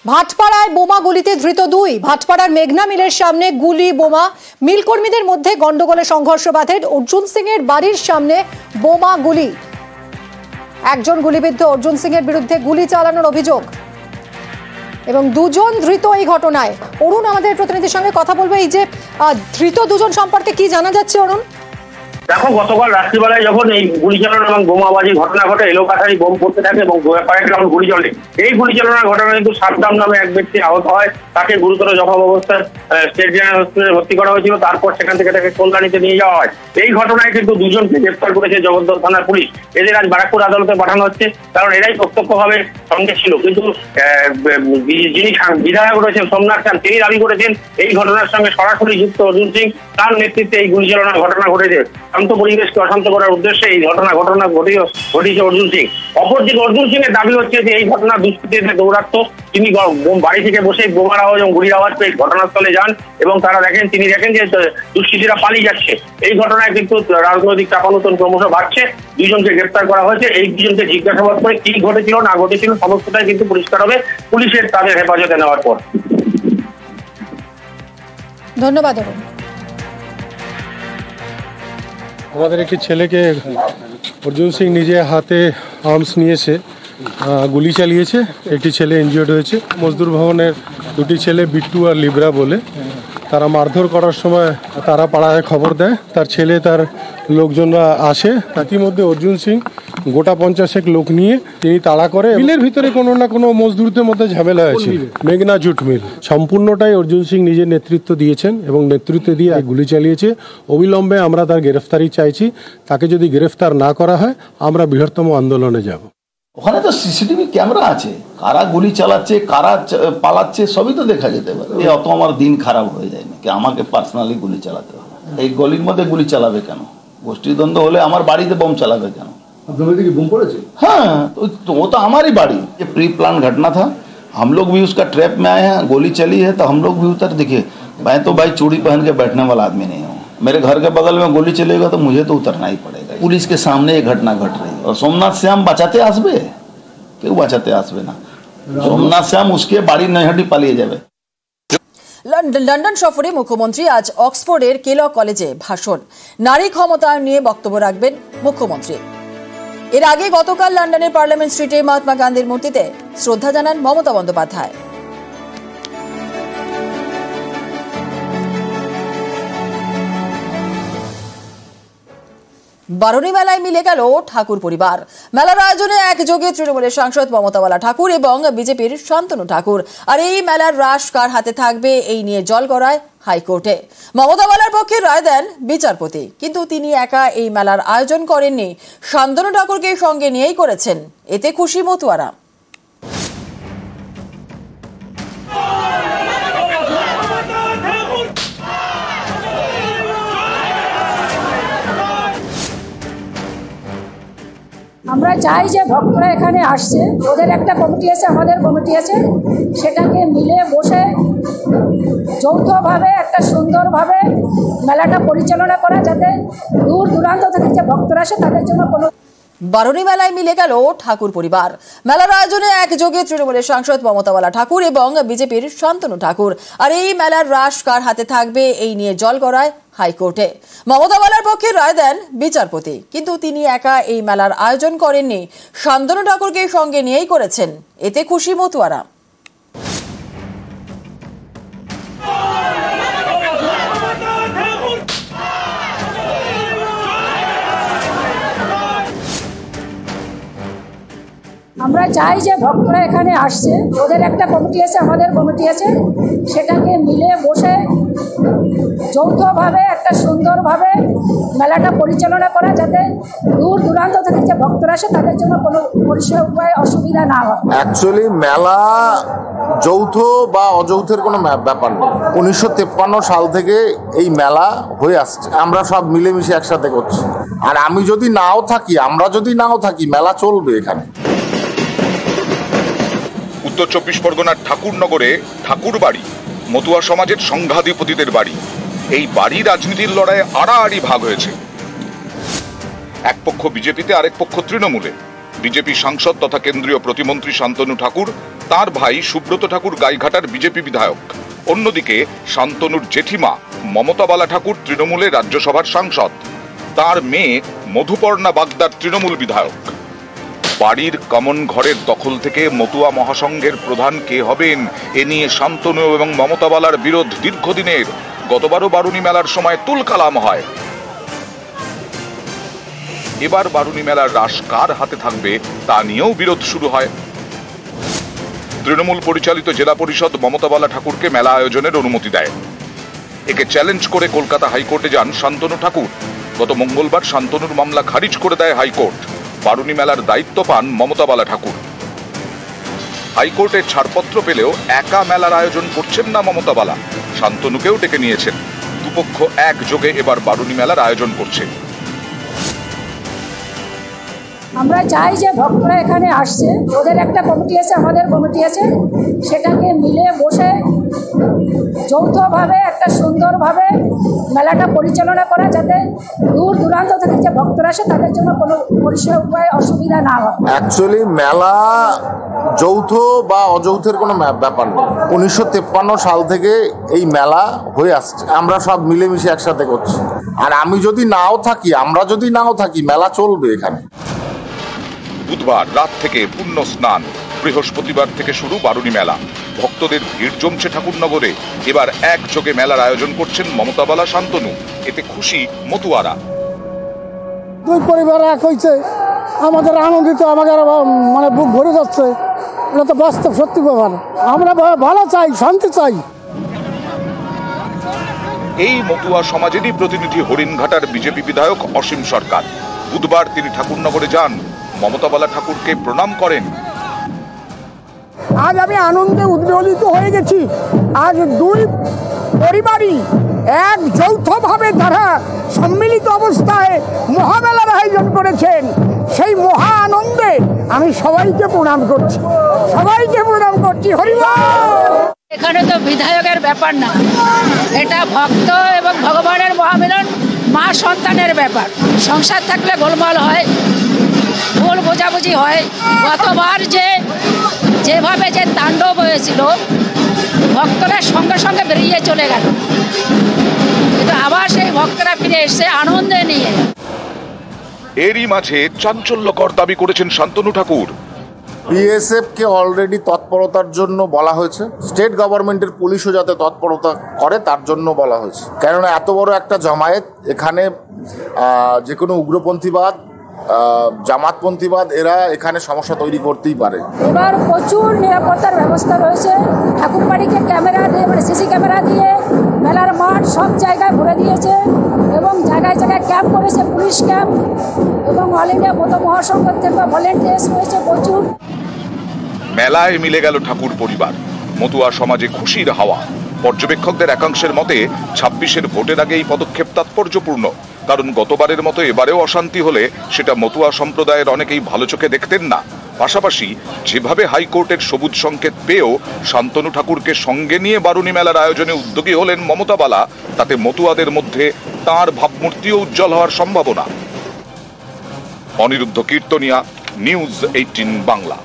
ভাটপাড়ায় বোমা গুলিতে ধৃত 2। ভাটপাড়ার মেঘনা মিলের সামনে গুলি বোমা, মিল কর্মীদের মধ্যে গন্ডগোলে সংঘর্ষ বাধে। অর্জুন সিং এর বাড়ির সামনে বোমা গুলি। একজন গুলিবিদ্ধ অর্জুন সিং এর বিরুদ্ধে গুলি চালানোর অভিযোগ এবং 2 জন ধৃত এই ঘটনায়। অরুণ আমাদের প্রতিনিধির সঙ্গে কথা বলবে। এই যে ধৃত 2 জন সম্পর্কে কি জানা যাচ্ছে অরুণ? দেখো, গতকাল রাত্রিবেলায় যখন এই গুলি চালানো এবং বোমাবাজির ঘটনা ঘটে, এলোপাথারি বোম পড়তে থাকে এবং কয়েক রাউন্ড গুলি চলে। এই গুলি চালানোর ঘটনা কিন্তু সাদ্দাম নামে এক ব্যক্তি আহত হয়। তাকে গুরুতর জখম অবস্থায় স্টেট জেনারেল হসপিটালে ভর্তি করা হয়েছিল। তারপর সেখান থেকে তাকে কল্যাণীতে নিয়ে যাওয়া হয়। এই ঘটনায় কিন্তু 2 জনকে গ্রেফতার করেছে জগদ্দল থানার পুলিশ। এদের আজ ব্যারাকপুর আদালতে পাঠানো হচ্ছে, কারণ এরাই প্রত্যক্ষভাবে সঙ্গে ছিল। কিন্তু যিনি বিধায়ক রয়েছেন সোমনাথ চান, তিনি দাবি করেছেন এই ঘটনার সঙ্গে সরাসরি যুক্ত অর্জুন সিং। তার নেতৃত্বে এই গুলি চালানোর ঘটনা ঘটেছে। শান্ত পরিবেশকে অশান্ত করার উদ্দেশ্যে এই ঘটনা ঘটিয়েছে অর্জুন সিং। অপরদিকে অর্জুন সিং এর দাবি হচ্ছে যে এই ঘটনা দুষ্কৃতীদের দৌরাত্ম। তিনি বাড়ি থেকে বসে বোমার আওয়াজ এবং গুলির আওয়াজ পেয়ে ঘটনাস্থলে যান এবং তিনি দেখেন যে দুষ্কৃতীরা পালিয়ে যাচ্ছে। এই ঘটনায় কিন্তু রাজনৈতিক চাপানুতন ক্রমশ বাড়ছে। 2 জনকে গ্রেফতার করা হয়েছে। এই 2 জনকে জিজ্ঞাসাবাদ করে কি ঘটেছিল না ঘটেছিল সমস্তটাই কিন্তু পরিষ্কার হবে পুলিশের তাদের হেফাজতে নেওয়ার পর। ধন্যবাদ। আমাদের একটি ছেলেকে অর্জুন সিং নিজে হাতে আর্মস নিয়েছে, গুলি চালিয়েছে। একটি ছেলে ইনজিওর্ড হয়েছে। মজদুর ভবনের 2টি ছেলে বিট্টু আর লিব্রা বলে, তারা মারধর করার সময় তারা পাড়ায় খবর দেয়। তার ছেলে তার লোকজনরা আসে। ইতিমধ্যে অর্জুন সিং গোটা 50 লোক নিয়ে তিনি তাড়া করে। মিলের ভিতরে কোনো না কোনো মজদুরদের মধ্যে ঝামেলা হয়েছে, মেঘনা জুট মিল। সম্পূর্ণটাই অর্জুন সিং নিজের নেতৃত্ব দিয়েছেন এবং নেতৃত্ব দিয়ে গুলি চালিয়েছে। অবিলম্বে আমরা তার গ্রেফতারি চাইছি। তাকে যদি গ্রেফতার না করা হয় আমরা বৃহত্তম আন্দোলনে যাব। ওখানে তো সিসিটিভি ক্যামেরা আছে, কারা গুলি চালাচ্ছে কারা পালাচ্ছে সবই তো দেখা যেতে পারে। অত আমার দিন খারাপ হয়ে যায় না কি আমাকে পার্সোনালি গুলি চালাতে হবে? এই গলির মধ্যে গুলি চালাবে কেন? গোষ্ঠীদ্বন্দ্ব হলে আমার বাড়িতে বোম চালাবে কেন? हाँ, तो वो तो हमारी बाड़ी। ये प्री प्लान घटना था। हम लोग भी उसका ट्रैप में आए हैं। गोली चली है तो हम लोग भी उतर। देखिए, मैं तो भाई चूड़ी पहन के बैठने वाला आदमी नहीं हूँ। मेरे घर के बगल में गोली चलेगा तो मुझे तो उतरना ही पड़ेगा। पुलिस के सामने ये घटना घट रही है और सोमनाथ श्याम बचाते आसबे, क्यों बचाते आसबे ना? सोमनाथ श्याम उसके बाड़ी नैहटी पालिए जाए। লন্ডন সফরে মুখ্যমন্ত্রী আজ অক্সফোর্ডের কেলক কলেজে ভাষণ। নারী ক্ষমতায়ন নিয়ে বক্তব্য রাখবেন মুখ্যমন্ত্রী। এর আগে গতকাল লন্ডনের পার্লামেন্ট স্ট্রিটে মহাত্মা গান্ধীর মূর্তিতে শ্রদ্ধা জানান মমতা বন্দ্যোপাধ্যায়। বারুণী মেলায় মিলে গেল ঠাকুর পরিবার। মেলার আয়োজনে একযোগে তৃণমূলের সাংসদ মমতাওয়ালা ঠাকুর এবং বিজেপির শান্তনু ঠাকুর। আর এই মেলার রাশ কার হাতে থাকবে এই নিয়ে জল গড়ায় হাইকোর্টে। মমতাওয়ালার পক্ষে রায় দেন বিচারপতি, কিন্তু তিনি একা এই মেলার আয়োজন করেননি, শান্তনু ঠাকুরকে সঙ্গে নিয়েই করেছেন। এতে খুশি মতুয়ারা। আমরা চাই যে ভক্তরা এখানে আসছে, ওদের একটা কমিটি আছে, আমাদের কমিটি আছে, সেটাকে মিলে বসে যৌথভাবে একটা সুন্দরভাবে মেলাটা পরিচালনা করা, যাতে দূর দূরান্ত থেকে যে ভক্তরা আসে তাদের জন্য কোনো। বারুণী মেলায় মিলে গেল ঠাকুর পরিবার। মেলার আয়োজনে একযোগে তৃণমূলের সাংসদ মমতাওয়ালা ঠাকুর এবং বিজেপির শান্তনু ঠাকুর। আর এই মেলার রাশ কার হাতে থাকবে এই নিয়ে জল গড়ায় হাইকোর্টে। মমতাওয়ালার পক্ষে রায় দেন বিচারপতি, কিন্তু তিনি একা এই মেলার আয়োজন করেননি, শান্তনু ঠাকুরকে সঙ্গে নিয়েই করেছেন। এতে খুশি মতুয়ারা। আমরা চাই যে ভক্তরা এখানে আসছে, ওদের একটা কমিটি আছে, আমাদের কমিটি আছে, সেটাকে মিলে বসে যৌথভাবে একটা সুন্দরভাবে মেলাটা পরিচালনা করা, যাতে দূর দূরান্ত থেকে যে ভক্তরা আসে তাদের জন্য কোনো পরিষেবায় অসুবিধা না হয়। অ্যাকচুয়ালি মেলা যৌথ বা অযৌথের কোনো ব্যাপার নেই। 1953 সাল থেকে এই মেলা হয়ে আসছে, আমরা সব মিলেমিশে একসাথে করছি। আর আমি যদি নাও থাকি, আমরা যদি নাও থাকি, মেলা চলবে এখানে। উত্তর 24 পরগনার ঠাকুরনগরে ঠাকুর বাড়ি মতুয়া সমাজের সংঘাধিপতিদের বাড়ি। এই বাড়ি রাজনীতির লড়াইয়ে আড়াআড়ি ভাগ হয়েছে। এক পক্ষ বিজেপিতে, আরেক পক্ষ তৃণমূলে। বিজেপি সাংসদ তথা কেন্দ্রীয় প্রতিমন্ত্রী শান্তনু ঠাকুর তার ভাই সুব্রত ঠাকুর গাইঘাটার বিজেপি বিধায়ক। অন্যদিকে শান্তনুর জেঠিমা মমতা বালা ঠাকুর তৃণমূলের রাজ্যসভার সাংসদ। তার মেয়ে মধুপর্ণা বাগদার তৃণমূল বিধায়ক। বাড়ির কমন ঘরের দখল থেকে মতুয়া মহাসংঘের প্রধান কে হবেন এ নিয়ে শান্তনু এবং মমতা বালার বিরোধ দীর্ঘদিনের। গতবারও বারুণী মেলার সময় তুলকালাম হয়। এবার বারুণী মেলার রাস কার হাতে থাকবে তা নিয়েও বিরোধ শুরু হয়। তৃণমূল পরিচালিত জেলা পরিষদ মমতা বালা ঠাকুরকে মেলা আয়োজনের অনুমতি দেয়। একে চ্যালেঞ্জ করে কলকাতা হাইকোর্টে যান শান্তনু ঠাকুর। গত মঙ্গলবার শান্তনুর মামলা খারিজ করে দেয় হাইকোর্ট। বারুণী মেলার দায়িত্ব পান মমতা বালা ঠাকুর। হাইকোর্টের ছাড়পত্র পেলেও একা মেলার আয়োজন করছেন না মমতা বালা, শান্তনুকেও ডেকে নিয়েছেন। দুপক্ষ একযোগে এবার বারুণী মেলার আয়োজন করছে। আমরা চাই যে ভক্তরা এখানে আসছে, ওদের একটা কমিটি আছে, আমাদের কমিটি আছে, সেটাকে মিলে বসে যৌথভাবে একটা সুন্দরভাবে মেলাটা পরিচালনা করা, যাতে দূর দূরান্ত থেকে যে ভক্তরা আসে তাদের জন্য কোনো পরিষেবা উপায় অসুবিধা না হয়। অ্যাকচুয়ালি মেলা যৌথ বা অযৌথের কোনো ব্যাপার নেই। 1953 সাল থেকে এই মেলা হয়ে আসছে, আমরা সব মিলেমিশে একসাথে করছি। আর আমি যদি নাও থাকি, আমরা যদি নাও থাকি, মেলা চলবে এখানে। বুধবার রাত থেকে পুণ্য স্নান, বৃহস্পতিবার থেকে শুরু বারুণী মেলা। ভক্তদের ভিড় জমছে ঠাকুরনগরে। এবার একযোগে মেলার আয়োজন করছেন মমতা বালা, শান্তনু। এতে খুশি মতুয়ারা। দুই পরিবার এক হয়েছে, আমাদের আনন্দিত, আমাদের মানে বুক ভরে যাচ্ছে। এটা তো বাস্তব সত্যি ব্যাপার। আমরা ভালো চাই, শান্তি চাই। এই মতুয়া সমাজেরই প্রতিনিধি হরিণঘাটার বিজেপি বিধায়ক অসীম সরকার। বুধবার তিনি ঠাকুরনগরে যান, মমতা বালা ঠাকুরকে প্রণাম করেন। আজ আমি আনন্দে উদ্বেলিত হয়ে গেছি। আজ দুই পরিবারই এক যৌথভাবে তারা সম্মিলিত অবস্থায় মহামেলার আয়োজন করেছেন। সেই মহা আনন্দে আমি সবাইকে প্রণাম করছি, সবাইকে প্রণাম করছি। হরিবল। এখানে তো বিধায়কের ব্যাপার না, এটা ভক্ত এবং ভগবানের মহামিলন, মা সন্তানের ব্যাপার। সংসার থাকলে গোলমাল হয়, ভুল বোঝাবুঝি হয়। গতবার যেভাবে যে তাণ্ডব হয়েছিল, ভক্তরা সঙ্গে সঙ্গে বেরিয়ে চলে গেল, কিন্তু আবার সেই ভক্তরা ফিরে এসছে আনন্দে নিয়ে। এরই মাঝে চাঞ্চল্যকর দাবি করেছেন শান্তনু ঠাকুর। বিএসএফ কে অলরেডি তৎপরতার জন্য বলা হয়েছে, স্টেট গভর্নমেন্টের পুলিশও যাতে তৎপরতা করে তার জন্য বলা হয়েছে। কেননা এত বড় একটা জমায়েত, এখানে যে কোনো উগ্রপন্থীবাদ, জামাতপন্থীবাদ এরা এখানে সমস্যা তৈরি করতেই পারে। এবার প্রচুর নিরাপত্তার ব্যবস্থা রয়েছে। ঠাকুরবাড়িকে ক্যামেরা দিয়ে, মানে সিসি ক্যামেরা দিয়ে মেলার মাঠ সব জায়গায় ভরে দিয়েছে এবং জায়গায় জায়গায় ক্যাম্প করেছে, পুলিশ ক্যাম্প, এবং অল ইন্ডিয়া মতো মহাসংঘ থেকে ভলেন্টিয়ার্স রয়েছে প্রচুর। মেলায় মিলে গেল ঠাকুর পরিবার, মতুয়া সমাজে খুশির হাওয়া। পর্যবেক্ষকদের একাংশের মতে 26-এর ভোটের আগে এই পদক্ষেপ তাৎপর্যপূর্ণ। কারণ গতবারের মতো এবারেও অশান্তি হলে সেটা মতুয়া সম্প্রদায়ের অনেকেই ভালো চোখে দেখতেন না। পাশাপাশি যেভাবে হাইকোর্টের সবুজ সংকেত পেয়েও শান্তনু ঠাকুরকে সঙ্গে নিয়ে বারুণী মেলার আয়োজনে উদ্যোগী হলেন মমতা বালা, তাতে মতুয়াদের মধ্যে তাঁর ভাবমূর্তিও উজ্জ্বল হওয়ার সম্ভাবনা। অনিরুদ্ধ কীর্তনিয়া, নিউজ 18 বাংলা।